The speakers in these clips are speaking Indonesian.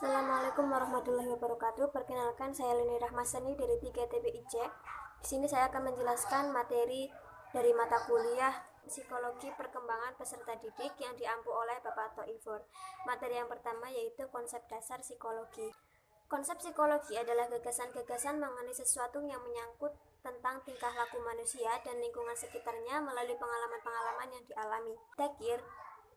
Assalamualaikum warahmatullahi wabarakatuh. Perkenalkan, saya Leni Rahmasani dari 3 TBIC. Di sini saya akan menjelaskan materi dari mata kuliah Psikologi Perkembangan Peserta Didik yang diampu oleh Bapak Thoifur. Materi yang pertama yaitu konsep dasar psikologi. Konsep psikologi adalah gagasan-gagasan mengenai sesuatu yang menyangkut tentang tingkah laku manusia dan lingkungan sekitarnya melalui pengalaman-pengalaman yang dialami. Takir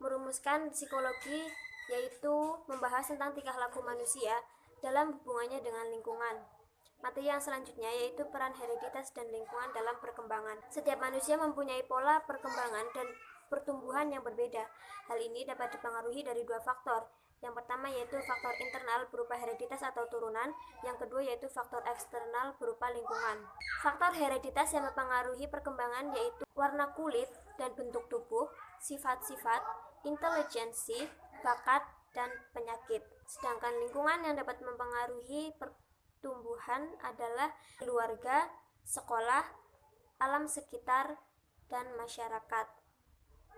merumuskan psikologi yaitu membahas tentang tingkah laku manusia dalam hubungannya dengan lingkungan. Materi yang selanjutnya yaitu peran hereditas dan lingkungan dalam perkembangan. Setiap manusia mempunyai pola perkembangan dan pertumbuhan yang berbeda. Hal ini dapat dipengaruhi dari dua faktor. Yang pertama yaitu faktor internal berupa hereditas atau turunan, yang kedua yaitu faktor eksternal berupa lingkungan. Faktor hereditas yang mempengaruhi perkembangan yaitu warna kulit dan bentuk tubuh, sifat-sifat, intelijensi, bakat, dan penyakit. Sedangkan lingkungan yang dapat mempengaruhi pertumbuhan adalah keluarga, sekolah, alam sekitar, dan masyarakat.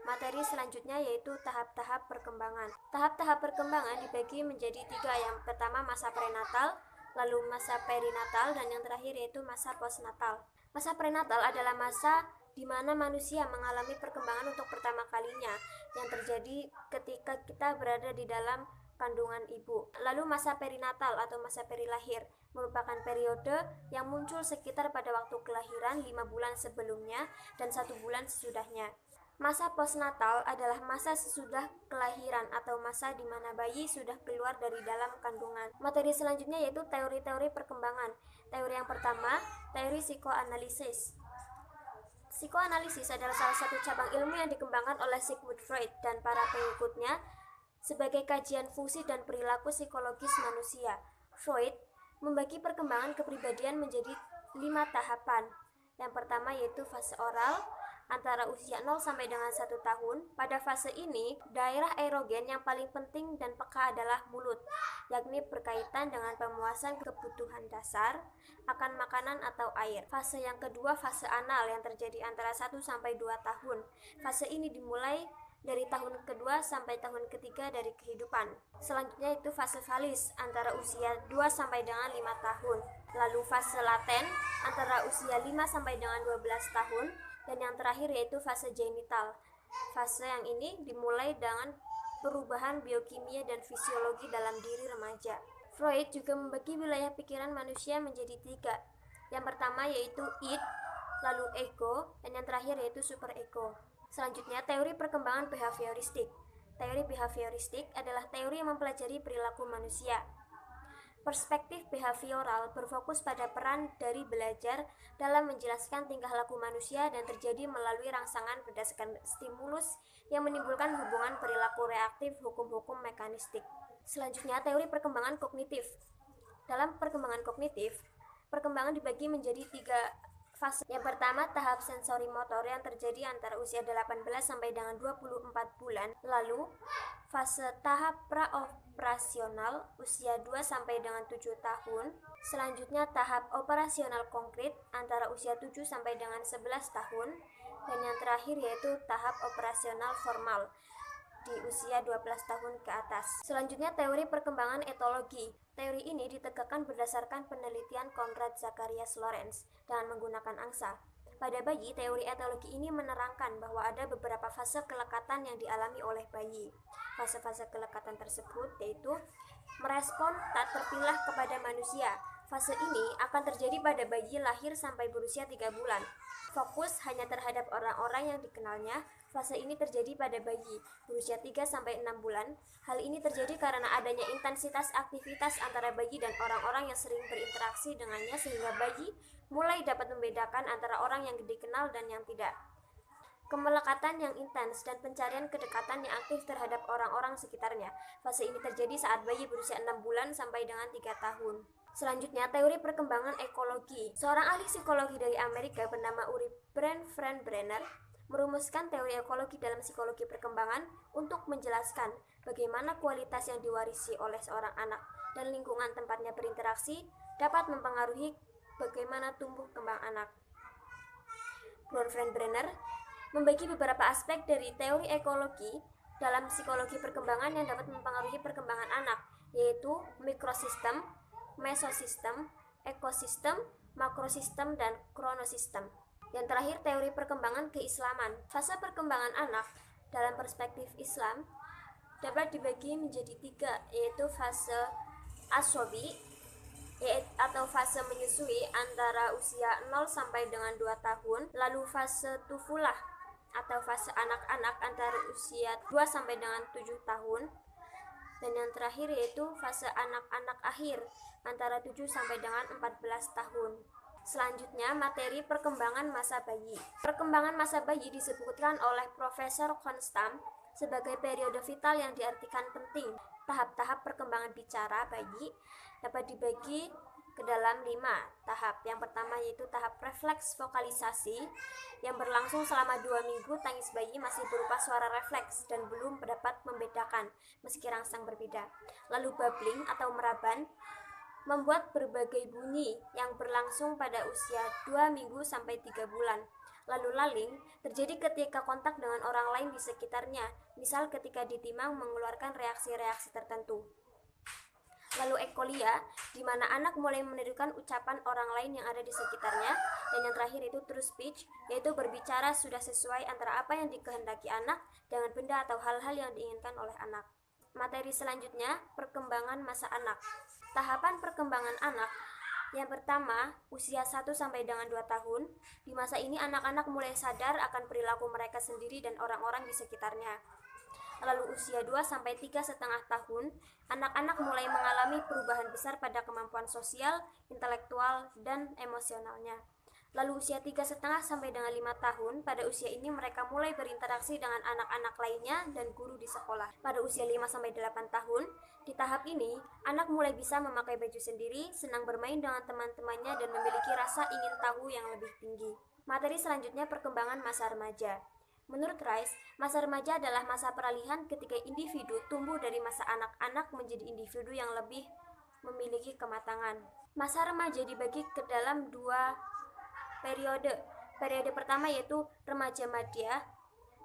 Materi selanjutnya yaitu tahap-tahap perkembangan. Tahap-tahap perkembangan dibagi menjadi 3. Yang pertama masa prenatal, lalu masa perinatal, dan yang terakhir yaitu masa postnatal. Masa prenatal adalah masa di mana manusia mengalami perkembangan untuk pertama kalinya yang terjadi ketika kita berada di dalam kandungan ibu. Lalu masa perinatal atau masa perilahir merupakan periode yang muncul sekitar pada waktu kelahiran 5 bulan sebelumnya dan 1 bulan sesudahnya. Masa postnatal adalah masa sesudah kelahiran atau masa di mana bayi sudah keluar dari dalam kandungan. Materi selanjutnya yaitu teori-teori perkembangan. Teori yang pertama, teori psikoanalisis. Psikoanalisis adalah salah satu cabang ilmu yang dikembangkan oleh Sigmund Freud dan para pengikutnya sebagai kajian fungsi dan perilaku psikologis manusia. Freud membagi perkembangan kepribadian menjadi 5 tahapan. Yang pertama yaitu fase oral, antara usia 0 sampai dengan 1 tahun. Pada fase ini, daerah erogen yang paling penting dan peka adalah mulut, yakni berkaitan dengan pemuasan kebutuhan dasar akan makanan atau air. Fase yang kedua, fase anal yang terjadi antara 1 sampai 2 tahun. Fase ini dimulai dari tahun kedua sampai tahun ketiga dari kehidupan. Selanjutnya itu fase valis antara usia 2 sampai dengan 5 tahun. Lalu fase laten antara usia 5 sampai dengan 12 tahun. Dan yang terakhir yaitu fase genital. Fase yang ini dimulai dengan perubahan biokimia dan fisiologi dalam diri remaja. Freud juga membagi wilayah pikiran manusia menjadi 3. Yang pertama yaitu id, lalu ego, dan yang terakhir yaitu superego. Selanjutnya teori perkembangan behavioristik. Teori behavioristik adalah teori yang mempelajari perilaku manusia. Perspektif behavioral berfokus pada peran dari belajar dalam menjelaskan tingkah laku manusia dan terjadi melalui rangsangan berdasarkan stimulus yang menimbulkan hubungan perilaku reaktif hukum-hukum mekanistik. Selanjutnya, teori perkembangan kognitif. Dalam perkembangan kognitif, perkembangan dibagi menjadi 3 fase. Yang pertama, tahap sensori motor yang terjadi antara usia 18 sampai dengan 24 bulan. Lalu, fase tahap praoperasional usia 2 sampai dengan 7 tahun. Selanjutnya, tahap operasional konkret antara usia 7 sampai dengan 11 tahun. Dan yang terakhir yaitu tahap operasional formal di usia 12 tahun ke atas. Selanjutnya, teori perkembangan etologi. Teori ini ditegakkan berdasarkan penelitian Konrad Zacharias Lorenz dengan menggunakan angsa. Pada bayi, teori etologi ini menerangkan bahwa ada beberapa fase kelekatan yang dialami oleh bayi. Fase-fase kelekatan tersebut yaitu merespon tak terpilah kepada manusia. Fase ini akan terjadi pada bayi lahir sampai berusia 3 bulan. Fokus hanya terhadap orang-orang yang dikenalnya. Fase ini terjadi pada bayi berusia 3 sampai 6 bulan. Hal ini terjadi karena adanya intensitas aktivitas antara bayi dan orang-orang yang sering berinteraksi dengannya sehingga bayi mulai dapat membedakan antara orang yang dikenal dan yang tidak. Kemelekatan yang intens dan pencarian kedekatan yang aktif terhadap orang-orang sekitarnya. Fase ini terjadi saat bayi berusia 6 bulan sampai dengan 3 tahun. Selanjutnya, teori perkembangan ekologi. Seorang ahli psikologi dari Amerika bernama Uri Brenner merumuskan teori ekologi dalam psikologi perkembangan untuk menjelaskan bagaimana kualitas yang diwarisi oleh seorang anak dan lingkungan tempatnya berinteraksi dapat mempengaruhi bagaimana tumbuh kembang anak. Brenner membagi beberapa aspek dari teori ekologi dalam psikologi perkembangan yang dapat mempengaruhi perkembangan anak, yaitu mikrosistem, mesosistem, ekosistem, makrosistem, dan kronosistem. Yang terakhir, teori perkembangan keislaman. Fase perkembangan anak dalam perspektif Islam dapat dibagi menjadi 3, yaitu fase asobi atau fase menyusui antara usia 0 sampai dengan 2 tahun, lalu fase tufulah atau fase anak-anak antara usia 2 sampai dengan 7 tahun, dan yang terakhir yaitu fase anak-anak akhir antara 7 sampai dengan 14 tahun. Selanjutnya, materi perkembangan masa bayi. Perkembangan masa bayi disebutkan oleh Profesor Konstam sebagai periode vital yang diartikan penting. Tahap-tahap perkembangan bicara bayi dapat dibagi ke dalam 5 tahap. Yang pertama yaitu tahap refleks vokalisasi yang berlangsung selama 2 minggu. Tangis bayi masih berupa suara refleks dan belum dapat membedakan meski rangsang berbeda. Lalu babbling atau meraban membuat berbagai bunyi yang berlangsung pada usia 2 minggu sampai 3 bulan. Lalu laling terjadi ketika kontak dengan orang lain di sekitarnya, misal ketika ditimang mengeluarkan reaksi-reaksi tertentu. Lalu ekolia, di mana anak mulai menirukan ucapan orang lain yang ada di sekitarnya. Dan yang terakhir itu true speech, yaitu berbicara sudah sesuai antara apa yang dikehendaki anak dengan benda atau hal-hal yang diinginkan oleh anak. Materi selanjutnya, perkembangan masa anak. Tahapan perkembangan anak. Yang pertama, usia 1 sampai dengan 2 tahun. Di masa ini anak-anak mulai sadar akan perilaku mereka sendiri dan orang-orang di sekitarnya. Lalu usia 2 sampai 3,5 tahun, anak-anak mulai mengalami perubahan besar pada kemampuan sosial, intelektual, dan emosionalnya. Lalu usia 3,5 sampai dengan 5 tahun, pada usia ini mereka mulai berinteraksi dengan anak-anak lainnya dan guru di sekolah. Pada usia 5 sampai 8 tahun, di tahap ini, anak mulai bisa memakai baju sendiri, senang bermain dengan teman-temannya, dan memiliki rasa ingin tahu yang lebih tinggi. Materi selanjutnya, perkembangan masa remaja. Menurut Rice, masa remaja adalah masa peralihan ketika individu tumbuh dari masa anak-anak menjadi individu yang lebih memiliki kematangan. Masa remaja dibagi ke dalam 2 periode. Periode pertama yaitu remaja madya.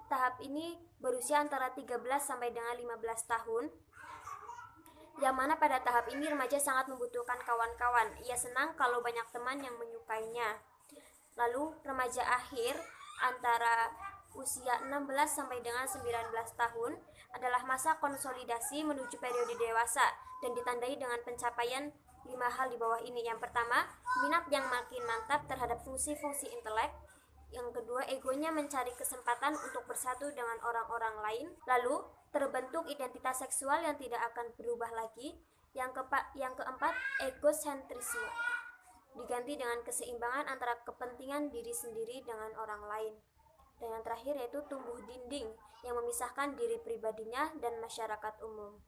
Tahap ini berusia antara 13 sampai dengan 15 tahun. Yang mana pada tahap ini remaja sangat membutuhkan kawan-kawan. Ia senang kalau banyak teman yang menyukainya. Lalu remaja akhir antara usia 16 sampai dengan 19 tahun adalah masa konsolidasi menuju periode dewasa dan ditandai dengan pencapaian 5 hal di bawah ini. Yang pertama, minat yang makin mantap terhadap fungsi-fungsi intelek. Yang kedua, egonya mencari kesempatan untuk bersatu dengan orang-orang lain. Lalu, terbentuk identitas seksual yang tidak akan berubah lagi. Yang keempat, egosentrisme diganti dengan keseimbangan antara kepentingan diri sendiri dengan orang lain. Dan yang terakhir yaitu tumbuh dinding yang memisahkan diri pribadinya dan masyarakat umum.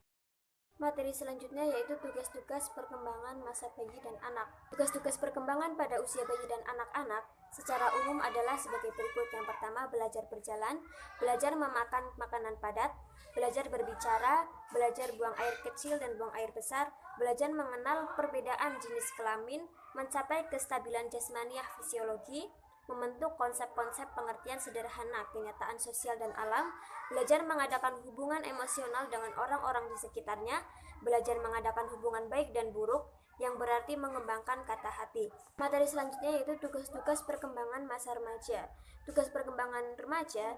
Materi selanjutnya yaitu tugas-tugas perkembangan masa bayi dan anak. Tugas-tugas perkembangan pada usia bayi dan anak-anak secara umum adalah sebagai berikut. Yang pertama, belajar berjalan, belajar memakan makanan padat, belajar berbicara, belajar buang air kecil dan buang air besar, belajar mengenal perbedaan jenis kelamin, mencapai kestabilan jasmaniah fisiologi, membentuk konsep-konsep pengertian sederhana kenyataan sosial dan alam, belajar mengadakan hubungan emosional dengan orang-orang di sekitarnya, belajar mengadakan hubungan baik dan buruk, yang berarti mengembangkan kata hati. Materi selanjutnya yaitu tugas-tugas perkembangan masa remaja. Tugas perkembangan remaja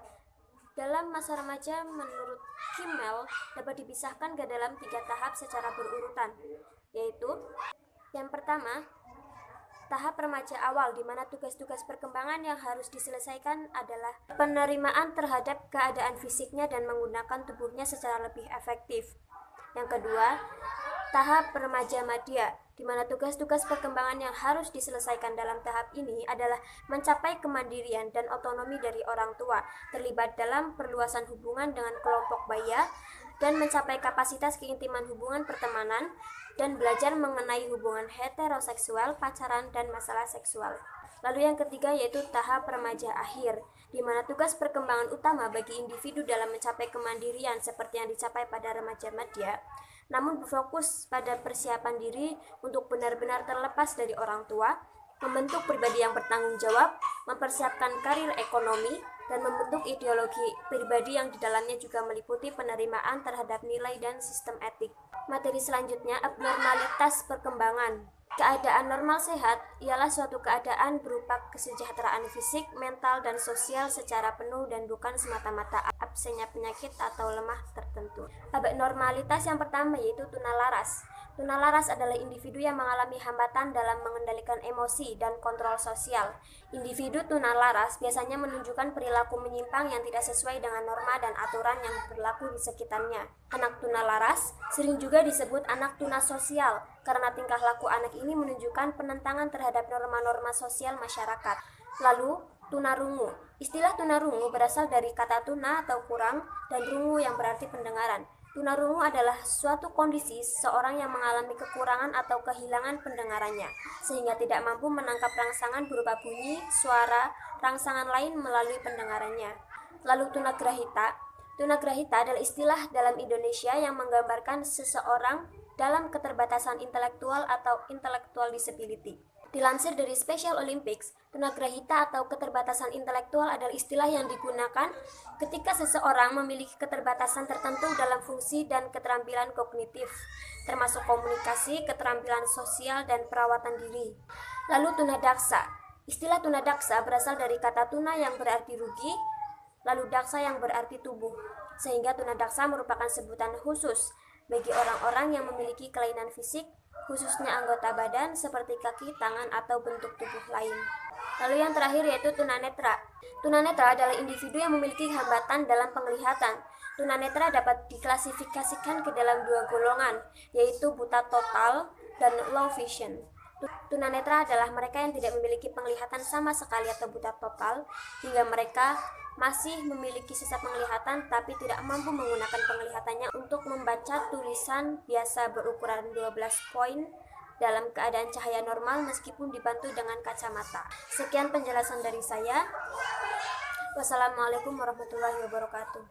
dalam masa remaja menurut Kimmel dapat dipisahkan ke dalam 3 tahap secara berurutan, yaitu yang pertama, tahap remaja awal, di mana tugas-tugas perkembangan yang harus diselesaikan adalah penerimaan terhadap keadaan fisiknya dan menggunakan tubuhnya secara lebih efektif. Yang kedua, tahap remaja madya, di mana tugas-tugas perkembangan yang harus diselesaikan dalam tahap ini adalah mencapai kemandirian dan otonomi dari orang tua, terlibat dalam perluasan hubungan dengan kelompok baya, dan mencapai kapasitas keintiman hubungan pertemanan, dan belajar mengenai hubungan heteroseksual, pacaran, dan masalah seksual. Lalu yang ketiga yaitu tahap remaja akhir, di mana tugas perkembangan utama bagi individu dalam mencapai kemandirian seperti yang dicapai pada remaja madya, namun berfokus pada persiapan diri untuk benar-benar terlepas dari orang tua, membentuk pribadi yang bertanggung jawab, mempersiapkan karir ekonomi, dan membentuk ideologi pribadi yang di dalamnya juga meliputi penerimaan terhadap nilai dan sistem etik. Materi selanjutnya, abnormalitas perkembangan. Keadaan normal sehat ialah suatu keadaan berupa kesejahteraan fisik, mental, dan sosial secara penuh dan bukan semata-mata absennya penyakit atau lemah tertentu. Abnormalitas yang pertama yaitu tunalaras. Tunalaras adalah individu yang mengalami hambatan dalam mengendalikan emosi dan kontrol sosial. Individu tunalaras biasanya menunjukkan perilaku menyimpang yang tidak sesuai dengan norma dan aturan yang berlaku di sekitarnya. Anak tunalaras sering juga disebut anak tunasosial karena tingkah laku anak ini menunjukkan penentangan terhadap norma-norma sosial masyarakat. Lalu, tunarungu. Istilah tunarungu berasal dari kata tuna atau kurang dan rungu yang berarti pendengaran. Tunarungu adalah suatu kondisi seseorang yang mengalami kekurangan atau kehilangan pendengarannya, sehingga tidak mampu menangkap rangsangan berupa bunyi, suara, rangsangan lain melalui pendengarannya. Lalu tunagrahita. Tunagrahita adalah istilah dalam Indonesia yang menggambarkan seseorang dalam keterbatasan intelektual atau intellectual disability. Dilansir dari Special Olympics, tunagrahita atau keterbatasan intelektual adalah istilah yang digunakan ketika seseorang memiliki keterbatasan tertentu dalam fungsi dan keterampilan kognitif, termasuk komunikasi, keterampilan sosial, dan perawatan diri. Lalu tunadaksa. Istilah tunadaksa berasal dari kata tuna yang berarti rugi, lalu daksa yang berarti tubuh, sehingga tunadaksa merupakan sebutan khusus bagi orang-orang yang memiliki kelainan fisik, khususnya anggota badan seperti kaki, tangan, atau bentuk tubuh lain. Lalu yang terakhir yaitu tunanetra. Tunanetra adalah individu yang memiliki hambatan dalam penglihatan. Tunanetra dapat diklasifikasikan ke dalam dua golongan, yaitu buta total dan low vision. Tunanetra adalah mereka yang tidak memiliki penglihatan sama sekali atau buta total, hingga mereka masih memiliki sisa penglihatan tapi tidak mampu menggunakan penglihatannya untuk membaca tulisan biasa berukuran 12 poin dalam keadaan cahaya normal meskipun dibantu dengan kacamata. Sekian penjelasan dari saya. Wassalamualaikum warahmatullahi wabarakatuh.